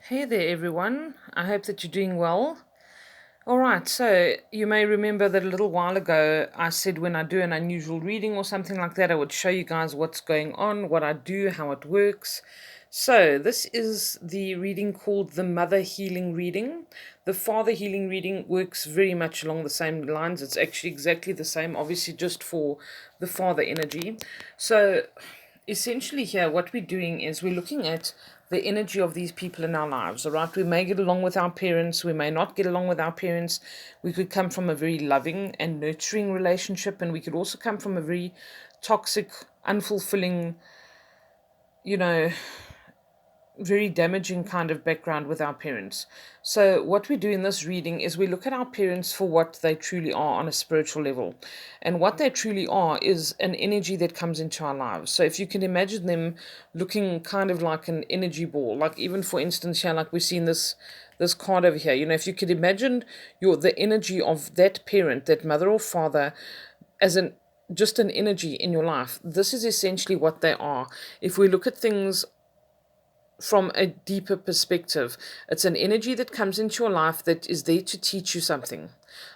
Hey there, everyone. I hope that you're doing well. All right, so you may remember that a little while ago I said when I do an unusual reading or something like that, I would show you guys what's going on, what I do, how it works. So, this is the reading called the Mother Healing Reading. The Father Healing Reading works very much along the same lines. It's actually exactly the same, obviously, just for the Father energy. So, essentially here what we're doing is we're looking at the energy of these people in our lives. All right, we may get along with our parents, we may not get along with our parents. We could come from a very loving and nurturing relationship, and we could also come from a very toxic, unfulfilling, you know very damaging kind of background with our parents. So, what we do in this reading is we look at our parents for what they truly are on a spiritual level. And what they truly are is an energy that comes into our lives. So, if you can imagine them looking kind of like an energy ball, like even for instance, here, like we see in this card over here, if you could imagine the energy of that parent, that mother or father, as an just an energy in your life, this is essentially what they are. If we look at things from a deeper perspective, it's an energy that comes into your life that is there to teach you something.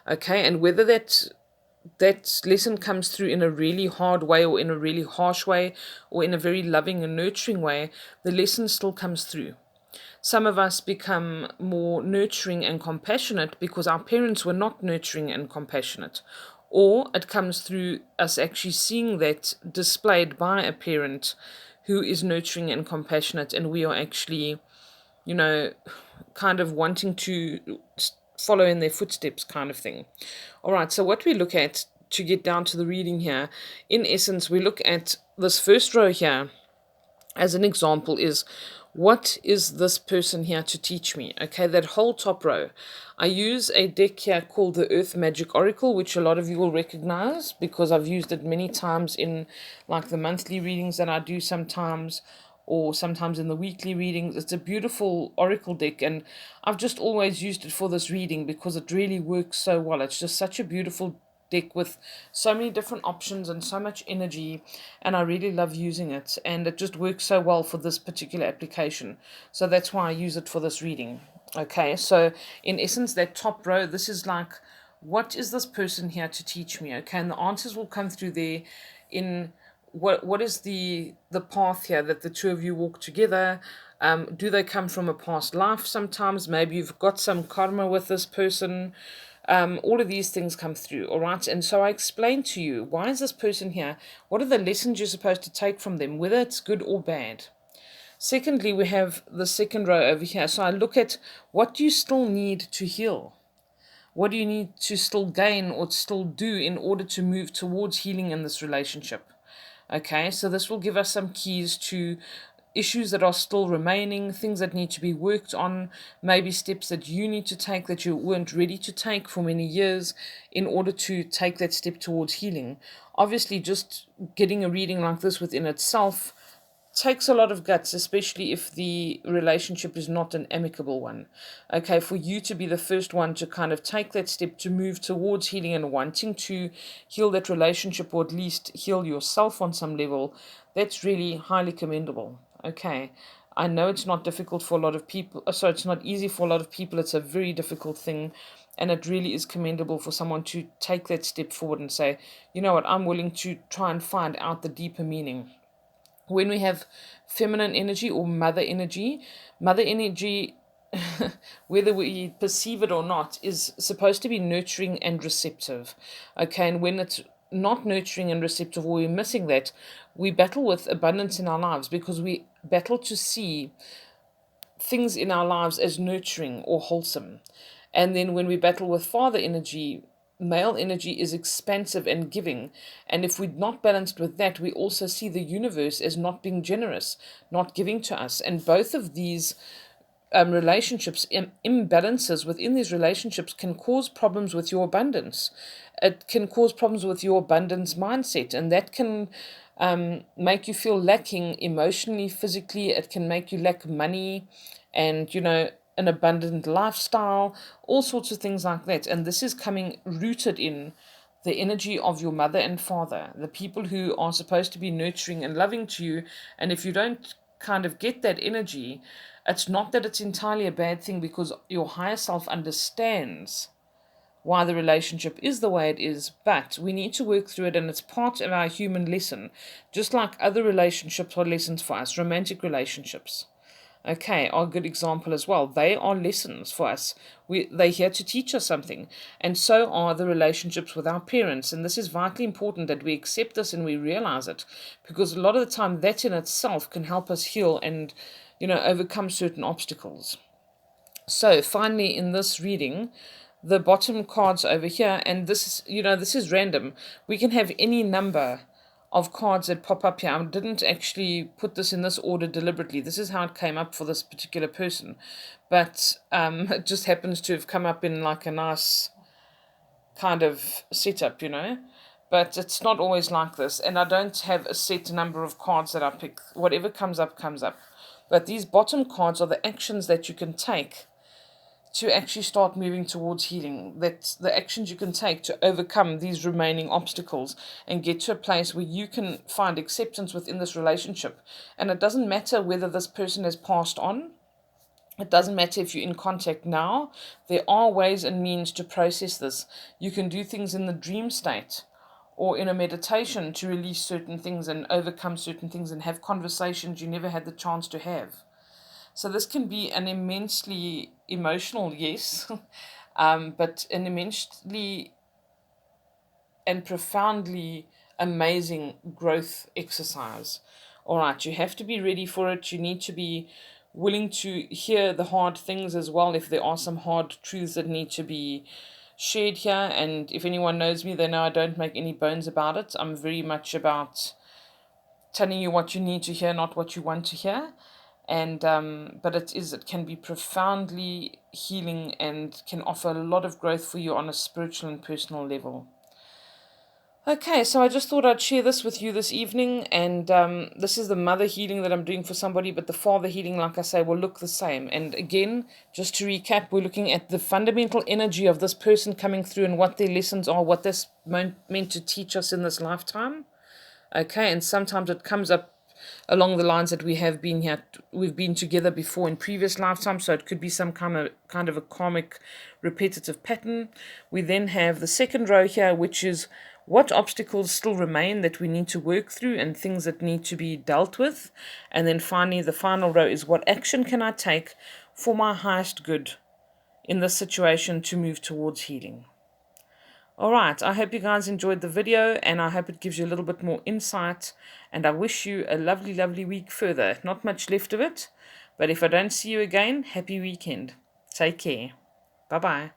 Okay, and whether that lesson comes through in a really hard way or in a really harsh way or in a very loving and nurturing way, the lesson still comes through. Some of us become more nurturing and compassionate because our parents were not nurturing and compassionate. Or it comes through us actually seeing that displayed by a parent who is nurturing and compassionate, and we are actually, you know, kind of wanting to follow in their footsteps, kind of thing. All right, so what we look at to get down to the reading here, in essence, we look at this first row here as an example is, what is this person here to teach me? Okay, that whole top row. I use a deck here called the Earth Magic Oracle, which a lot of you will recognize because I've used it many times in like the monthly readings that I do sometimes, or sometimes in the weekly readings. It's a beautiful oracle deck, and I've just always used it for this reading because it really works so well. It's just such a beautiful deck with so many different options and so much energy, and I really love using it, and it just works so well for this particular application. So that's why I use it for this reading. Okay, so in essence, that top row, this is like, what is this person here to teach me? Okay, and the answers will come through there in what is the path here that the two of you walk together. Do they come from a past life? Sometimes maybe you've got some karma with this person. All of these things come through, all right? And so I explain to you, why is this person here? What are the lessons you're supposed to take from them, whether it's good or bad? Secondly, we have the second row over here. So I look at, what do you still need to heal? What do you need to still gain or still do in order to move towards healing in this relationship? Okay, so this will give us some keys to issues that are still remaining, things that need to be worked on, maybe steps that you need to take that you weren't ready to take for many years in order to take that step towards healing. Obviously, just getting a reading like this within itself takes a lot of guts, especially if the relationship is not an amicable one. Okay, for you to be the first one to kind of take that step to move towards healing and wanting to heal that relationship, or at least heal yourself on some level, that's really highly commendable. Okay, I know it's not difficult for a lot of people, so it's not easy for a lot of people, it's a very difficult thing. And it really is commendable for someone to take that step forward and say, you know what, I'm willing to try and find out the deeper meaning. When we have feminine energy or mother energy, whether we perceive it or not, is supposed to be nurturing and receptive. Okay, and when it's not nurturing and receptive, or we're missing that, we battle with abundance in our lives because we battle to see things in our lives as nurturing or wholesome. And then when we battle with father energy, male energy is expansive and giving. And if we're not balanced with that, we also see the universe as not being generous, not giving to us. And both of these relationships, imbalances within these relationships, can cause problems with your abundance. It can cause problems with your abundance mindset, and that can make you feel lacking emotionally, physically. It can make you lack money and, an abundant lifestyle, all sorts of things like that. And this is coming rooted in the energy of your mother and father, the people who are supposed to be nurturing and loving to you. And if you don't kind of get that energy, It's not that it's entirely a bad thing, because your higher self understands why the relationship is the way it is, but we need to work through it, and it's part of our human lesson, just like other relationships are lessons for us. Romantic relationships, okay, are a good example as well. They are lessons for us. They're here to teach us something. And so are the relationships with our parents. And this is vitally important that we accept this and we realize it, because a lot of the time that in itself can help us heal and, overcome certain obstacles. So finally, in this reading, the bottom cards over here, and this is random. We can have any number of cards that pop up here. I didn't actually put this in this order deliberately. This is how it came up for this particular person, but it just happens to have come up in like a nice kind of setup. But it's not always like this, and I don't have a set number of cards that I pick. Whatever comes up, comes up. But these bottom cards are the actions that you can take to actually start moving towards healing. That's the actions you can take to overcome these remaining obstacles and get to a place where you can find acceptance within this relationship. And it doesn't matter whether this person has passed on. It doesn't matter if you're in contact now. There are ways and means to process this. You can do things in the dream state or in a meditation to release certain things and overcome certain things and have conversations you never had the chance to have. So this can be an immensely emotional, yes, but an immensely and profoundly amazing growth exercise. All right, you have to be ready for it. You need to be willing to hear the hard things as well, if there are some hard truths that need to be shared here. And if anyone knows me, they know I don't make any bones about it. I'm very much about telling you what you need to hear, not what you want to hear. And but it can be profoundly healing and can offer a lot of growth for you on a spiritual and personal level. Okay, so I just thought I'd share this with you this evening, and this is the mother healing that I'm doing for somebody, but the father healing, like I say, will look the same. And again, just to recap, we're looking at the fundamental energy of this person coming through and what their lessons are, what this meant to teach us in this lifetime. Okay, and sometimes it comes up along the lines that we've been together before in previous lifetimes, so it could be some kind of a karmic repetitive pattern. We then have the second row here, which is what obstacles still remain that we need to work through and things that need to be dealt with. And then finally, the final row is what action can I take for my highest good in this situation to move towards healing. All right, I hope you guys enjoyed the video, and I hope it gives you a little bit more insight, and I wish you a lovely, lovely week further. Not much left of it, but if I don't see you again, happy weekend. Take care. Bye-bye.